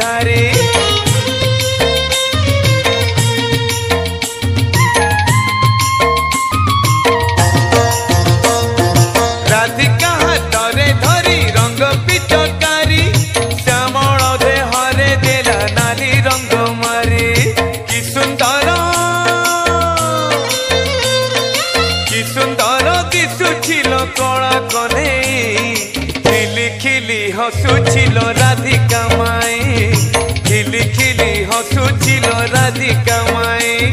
धारे राधिका हाथरे धरी रंग पिचकारी श्यामल देहरे देला नाली रंग मारी कि सुंदर दिशुछिल कला कने खिली खिली हसुछिल राधिका माई खिली खिली हसुछिल राधिका माई।